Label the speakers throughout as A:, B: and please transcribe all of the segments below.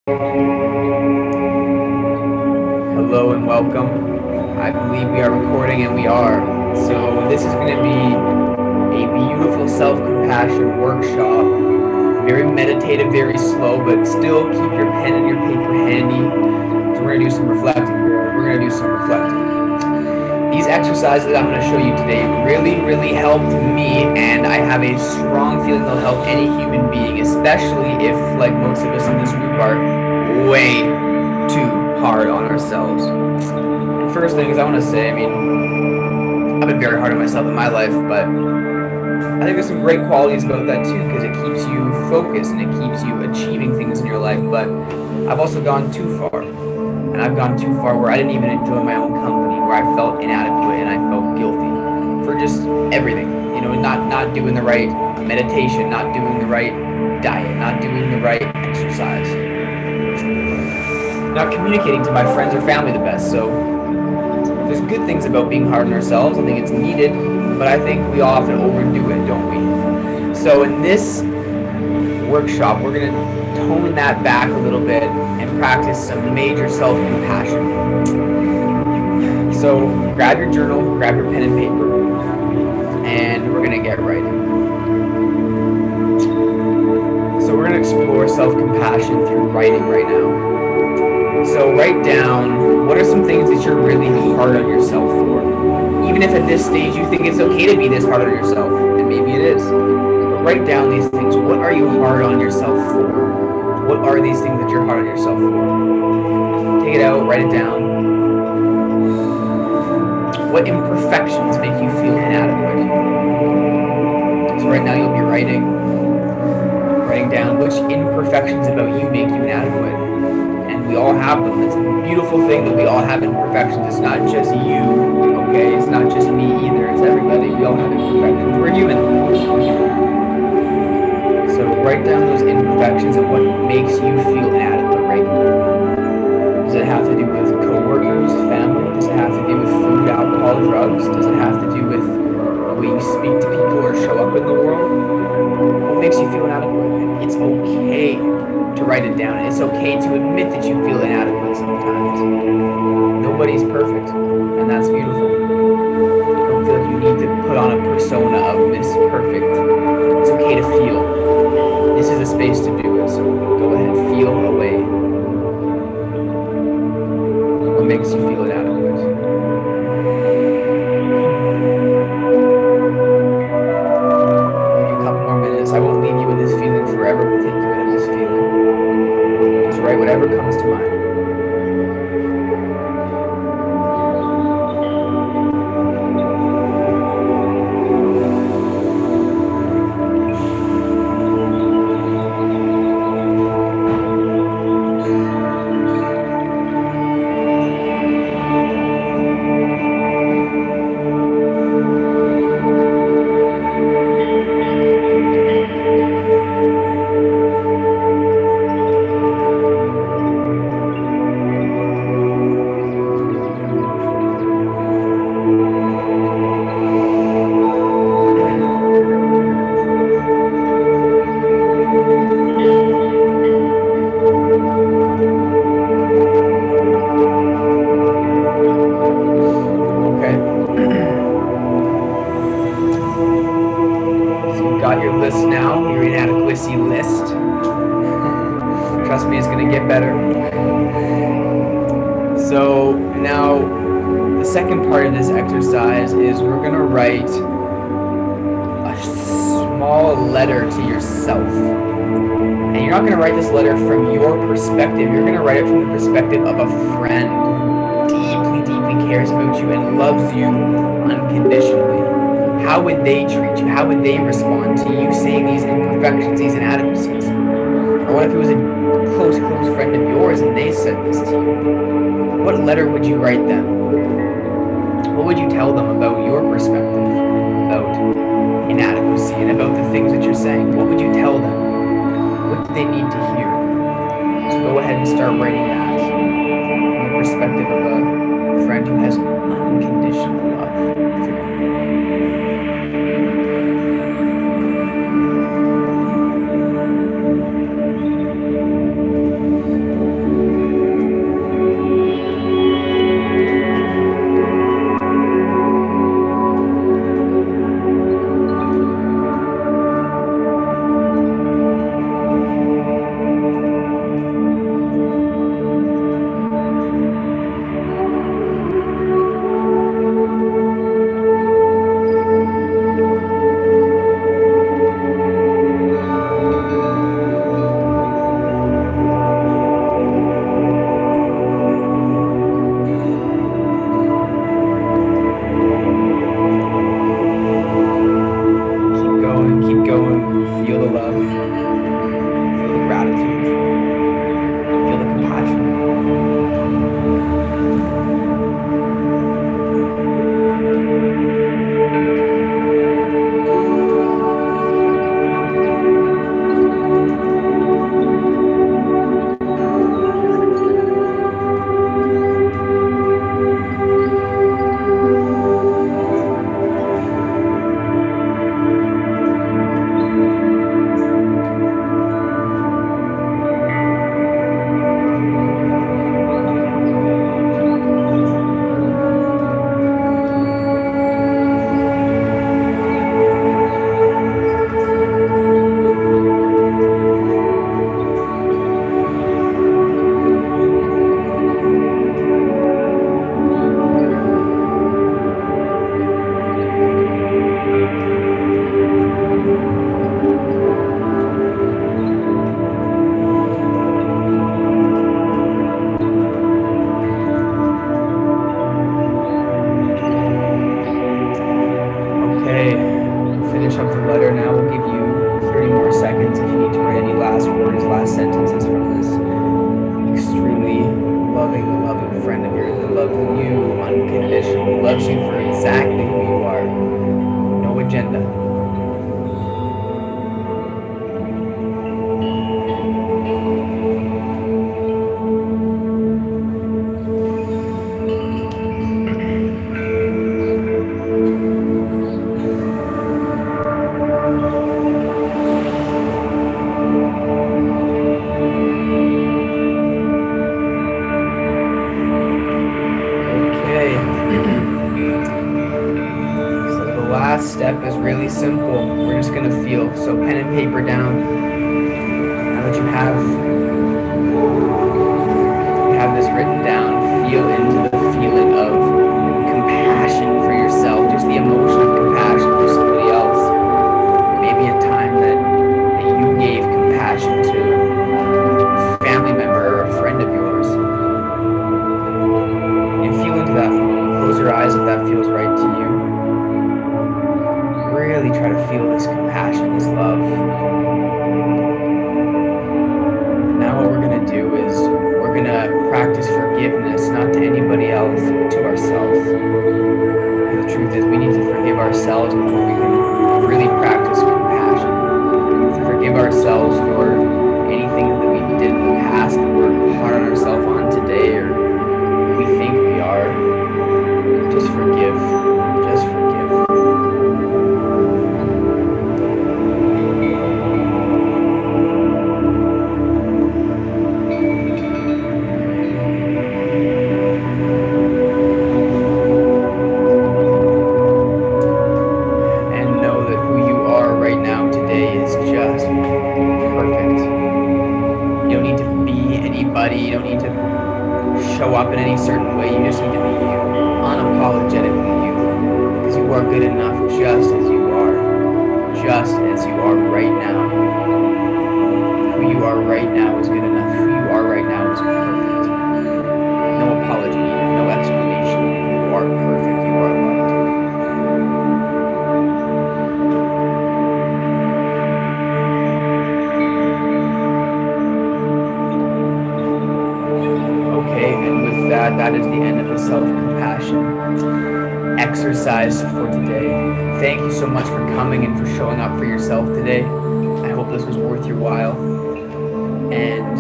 A: Hello and welcome. I believe we are recording, and we are. So this is going to be a beautiful self-compassion workshop. Very meditative, very slow, but still keep your pen and your paper handy. So we're going to do some reflecting, girl. We're going to do some reflecting. These exercises that I'm going to show you today really helped me, and I have a strong feeling they'll help any human being, especially if, like most of us in this group, are way too hard on ourselves. And first thing is I want to say, I've been very hard on myself in my life, but I think there's some great qualities about that too, because it keeps you focused and it keeps you achieving things in your life. But I've also gone too far, and I've gone too far where I didn't even enjoy my own company, where I felt inadequate and I felt guilty for just everything. Not doing the right meditation, not doing the right diet, not doing the right exercise, not communicating to my friends or family the best. So there's good things about being hard on ourselves. I think it's needed, but I think we often overdo it, don't we? So in this workshop, we're going to tone that back a little bit and practice some major self-compassion. So grab your journal, grab your pen and paper, and we're going to get writing. So we're going to explore self-compassion through writing right now. So write down, what are some things that you're really hard on yourself for? Even if at this stage you think it's okay to be this hard on yourself, and maybe it is. But write down these things. What are you hard on yourself for? What are these things that you're hard on yourself for? Take it out, write it down. What imperfections make you feel inadequate? So right now you'll be writing down which imperfections about you make you inadequate. We all have them. It's a beautiful thing that we all have imperfections. It's not just you, okay? It's not just me either. It's everybody. We all have imperfections. We're human. So write down those imperfections and what makes you feel inadequate right now. Does it have to do with coworkers, family? Does it have to do with food, alcohol, drugs? Does it have to do with the way you speak to people or show up in the world? What makes you feel inadequate? It's okay to write it down. It's okay to admit that you feel inadequate sometimes. Nobody's perfect, and that's beautiful. Don't feel like you need to put on a persona of Miss Perfect. It's okay to feel. This is a space to do it, so go ahead, feel away. What makes you feel inadequate? Maybe a couple more minutes. I won't leave you in this feeling forever. We'll take you into this feeling. Just write whatever comes to mind. Trust me, it's going to get better. So now the second part of this exercise is we're going to write a small letter to yourself. And you're not going to write this letter from your perspective. You're going to write it from the perspective of a friend who deeply cares about you and loves you unconditionally. How would they treat you? How would they respond to you saying these imperfections, these inadequacies? Or what if it was a close friend of yours and they said this to you? What letter would you write them? What would you tell them about your perspective, about inadequacy, and about the things that you're saying? What would you tell them? What do they need to hear? So go ahead and start writing that from the perspective of a friend who has unconditional love for you. friend of yours that loves you unconditionally, loves you for exactly who you are. No agenda. Okay. So the last step is really simple. We're just going to feel. So pen and paper down. Now that you have this written down, feel into the feeling of compassion for yourself, just the emotion of compassion for somebody else. Maybe a time that you gave compassion to a family member or a friend of yours. And feel into that for a moment. Close your eyes if that feels right to you. Really try to feel this compassion, this love. Now what we're going to do is we're going to practice forgiveness, not to anybody else, but to ourselves. And the truth is we need to forgive ourselves before we can really practice compassion. To forgive ourselves for anything that we did in the past that we're hard on ourselves on today, or we think we are. Just forgive. Just forgive. And know that who you are right now today is just perfect. You don't need to be anybody. You don't need to show up in any certain way. You just need to be you. Unapologetically you. Because you are good enough just as you are. Just as you are right now. Who you are right now is good enough. Who you are right now is perfect. No apology needed. No explanation. You are perfect. You are loved. Okay, and with that, that is the end of the self-compassion exercise for today. Thank you so much for coming and for showing up for yourself today. I hope this was worth your while. And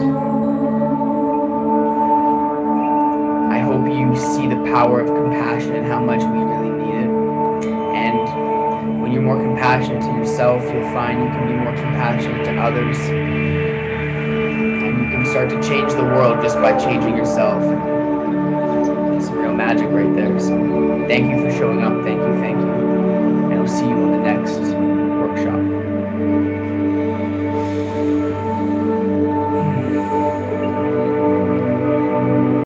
A: I hope you see the power of compassion and how much we really need it. And when you're more compassionate to yourself, you'll find you can be more compassionate to others. And you can start to change the world just by changing yourself. Some real magic right there. So thank you for showing up. Thank you. And I'll see you